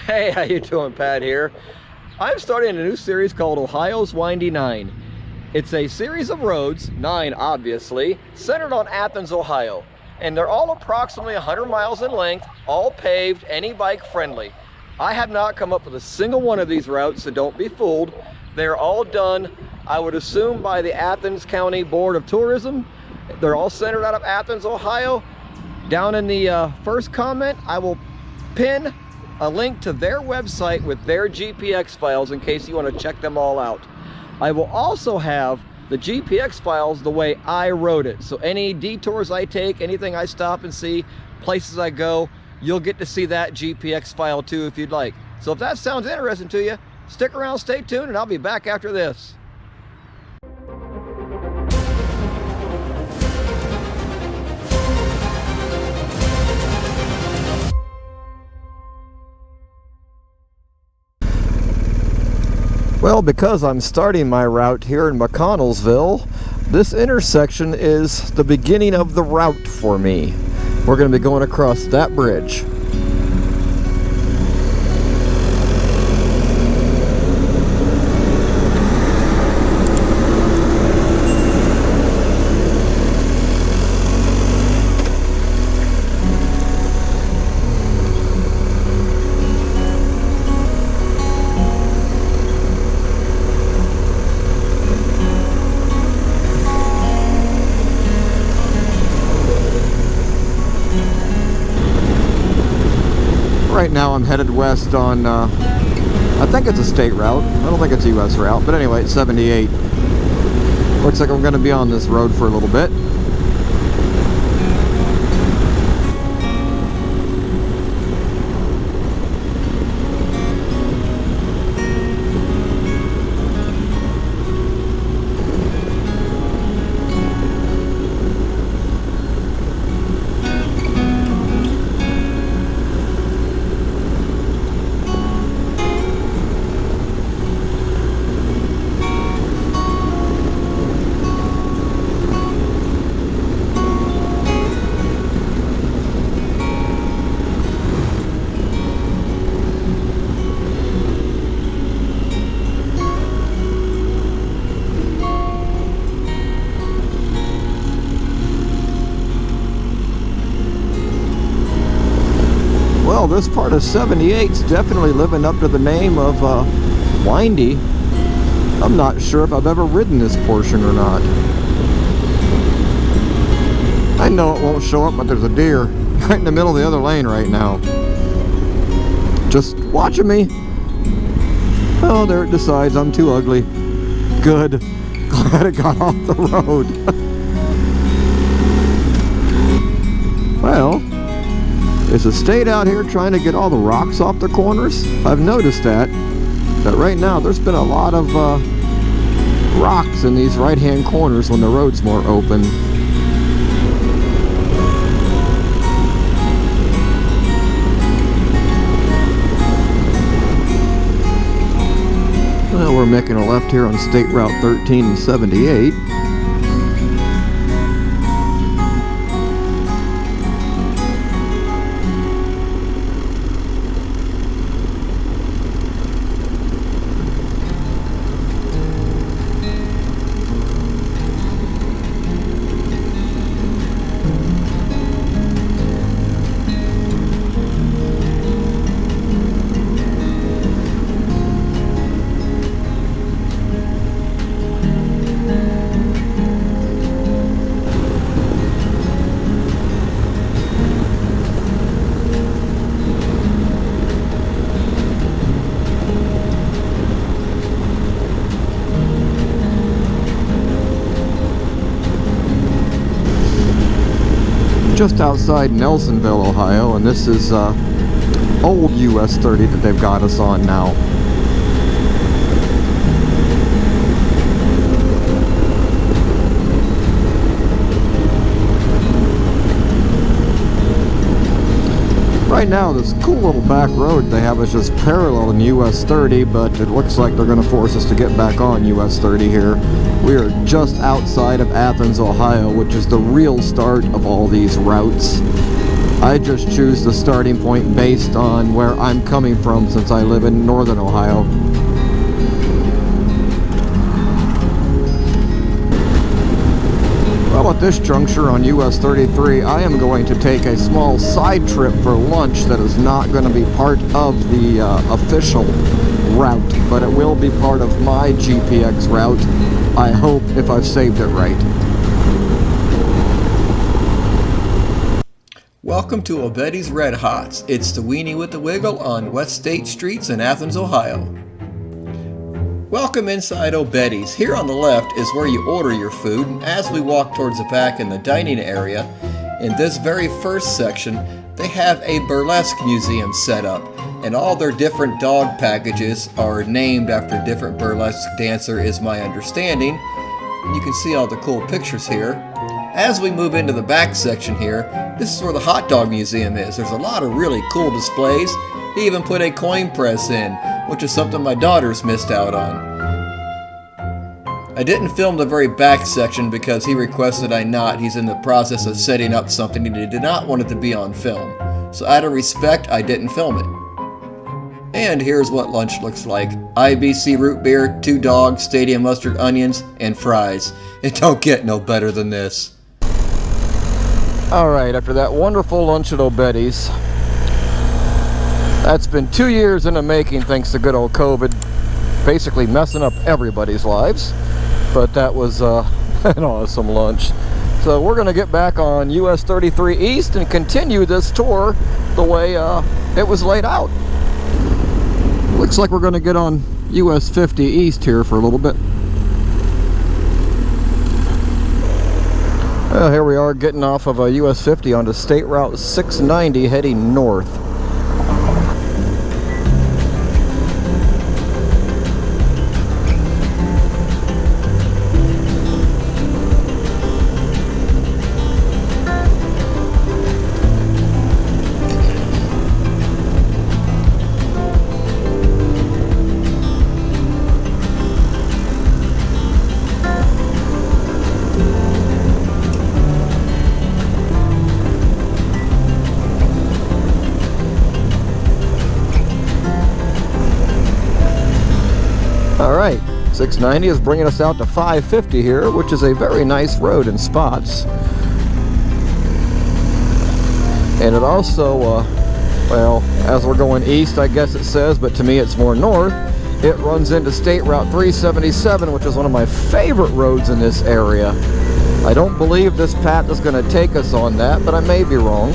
Hey, how you doing? Pat here. I'm starting a new series called Ohio's Windy 9. It's a series of roads, 9 obviously, centered on Athens, Ohio. And they're all approximately 100 miles in length, all paved, any bike friendly. I have not come up with a single one of these routes, so don't be fooled. They're all done, I would assume, by the Athens County Board of Tourism. They're all centered out of Athens, Ohio. Down in the first comment, I will pin a link to their website with their GPX files in case you want to check them all out. I will also have the GPX files the way I wrote it. So any detours I take, anything I stop and see, places I go, you'll get to see that GPX file too if you'd like. So if that sounds interesting to you, stick around, stay tuned, and I'll be back after this. Well, because I'm starting my route here in McConnellsville, this intersection is the beginning of the route for me. We're going to be going across that bridge. Right now I'm headed west on, I think it's a state route. I don't think it's a US route, but anyway, it's 78. Looks like I'm going to be on this road for a little bit. Well, this part of 78's definitely living up to the name of windy. I'm not sure if I've ever ridden this portion or not. I know it won't show up, but there's a deer right in the middle of the other lane right now. Just watching me. Oh, there it decides I'm too ugly. Good. Glad it got off the road. Well, there's a state out here trying to get all the rocks off the corners. I've noticed that right now there's been a lot of rocks in these right-hand corners when the road's more open. Well, we're making a left here on State Route 13 and 78. Just outside Nelsonville, Ohio, and this is old US 30 that they've got us on now. Right now, this cool little back road they have is just parallel in US 30, but it looks like they're going to force us to get back on US 30 here. We are just outside of Athens, Ohio, which is the real start of all these routes. I just choose the starting point based on where I'm coming from, since I live in northern Ohio. Well, at this juncture on US 33, I am going to take a small side trip for lunch that is not going to be part of the official route, but it will be part of my GPX route, I hope, if I've saved it right. Welcome to Obetti's Red Hots. It's the Weenie with the Wiggle on West State Streets in Athens, Ohio. Welcome inside Obetti's. Here on the left is where you order your food, and as we walk towards the back in the dining area, in this very first section, they have a burlesque museum set up, and all their different dog packages are named after different burlesque dancer, is my understanding. And you can see all the cool pictures here. As we move into the back section here, this is where the hot dog museum is. There's a lot of really cool displays. He even put a coin press in, which is something my daughter's missed out on. I didn't film the very back section because he requested I not. He's in the process of setting up something and he did not want it to be on film. So out of respect, I didn't film it. And here's what lunch looks like. IBC root beer, 2 dogs, stadium mustard onions, and fries. It don't get no better than this. Alright, after that wonderful lunch at Obetti's, that's been 2 years in the making thanks to good old COVID, basically messing up everybody's lives, but that was an awesome lunch. So we're going to get back on US 33 East and continue this tour the way it was laid out. Looks like we're going to get on US 50 East here for a little bit. Well, here we are getting off of US 50 onto State Route 690 heading north. Alright, 690 is bringing us out to 550 here, which is a very nice road in spots. And it also, well, as we're going east, I guess it says, but to me it's more north, it runs into State Route 377, which is one of my favorite roads in this area. I don't believe this path is going to take us on that, but I may be wrong.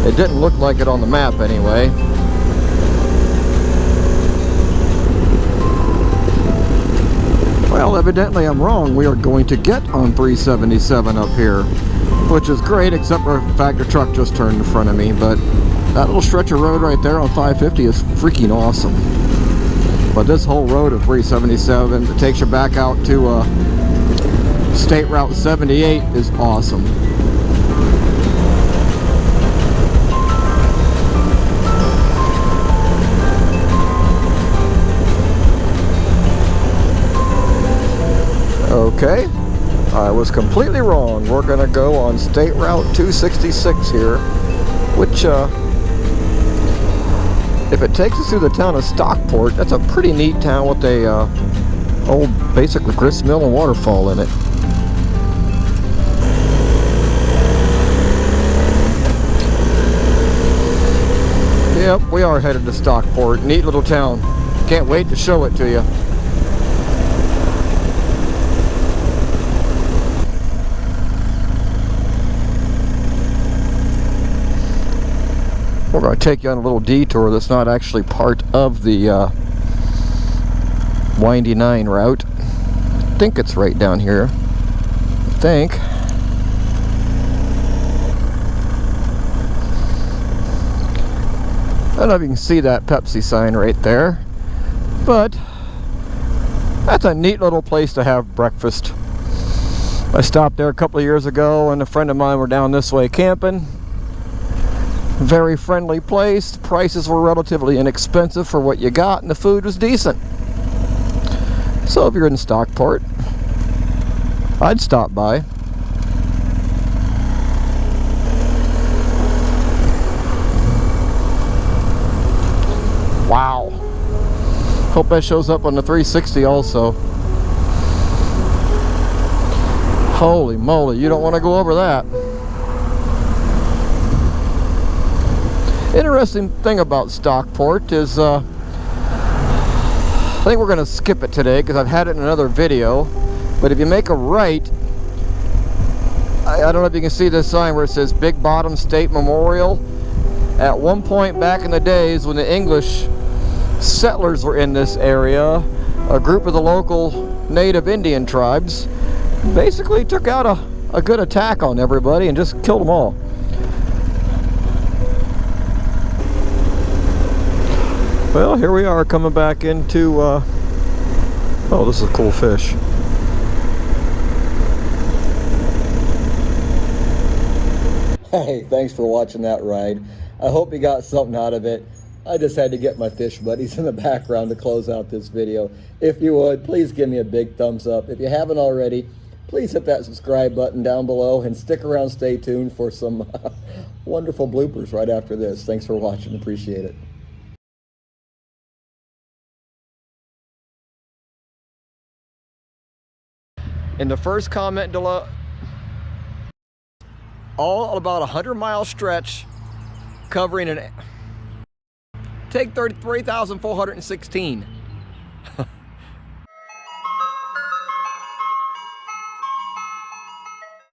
It didn't look like it on the map anyway. Well, evidently I'm wrong. We are going to get on 377 up here, which is great, except for the fact the truck just turned in front of me. But that little stretch of road right there on 550 is freaking awesome. But this whole road of 377 that takes you back out to State Route 78 is awesome. Okay, I was completely wrong. We're going to go on State Route 266 here, which, if it takes us through the town of Stockport, that's a pretty neat town with a old, basically, grist mill and waterfall in it. Yep, we are headed to Stockport. Neat little town. Can't wait to show it to you. We're going to take you on a little detour that's not actually part of the Windy 9 route. I think it's right down here. I think. I don't know if you can see that Pepsi sign right there, but that's a neat little place to have breakfast. I stopped there a couple of years ago and a friend of mine were down this way camping. Very friendly place. The prices were relatively inexpensive for what you got, and the food was decent. So if you're in Stockport, I'd stop by. Wow. Hope that shows up on the 360 also. Holy moly, you don't want to go over that. Interesting thing about Stockport is I think we're going to skip it today because I've had it in another video. But if you make a right, I don't know if you can see this sign where it says Big Bottom State Memorial. At one point back in the days when the English settlers were in this area, a group of the local native Indian tribes basically took out a good attack on everybody and just killed them all. Well, here we are coming back into oh, this is a cool fish. Hey, thanks for watching that ride. I hope you got something out of it. I just had to get my fish buddies in the background to close out this video. If you would, please give me a big thumbs up. If you haven't already, please hit that subscribe button down below and stick around, stay tuned for some wonderful bloopers right after this. Thanks for watching, appreciate it. In the first comment below, all about 100-mile stretch covering an take 33,416.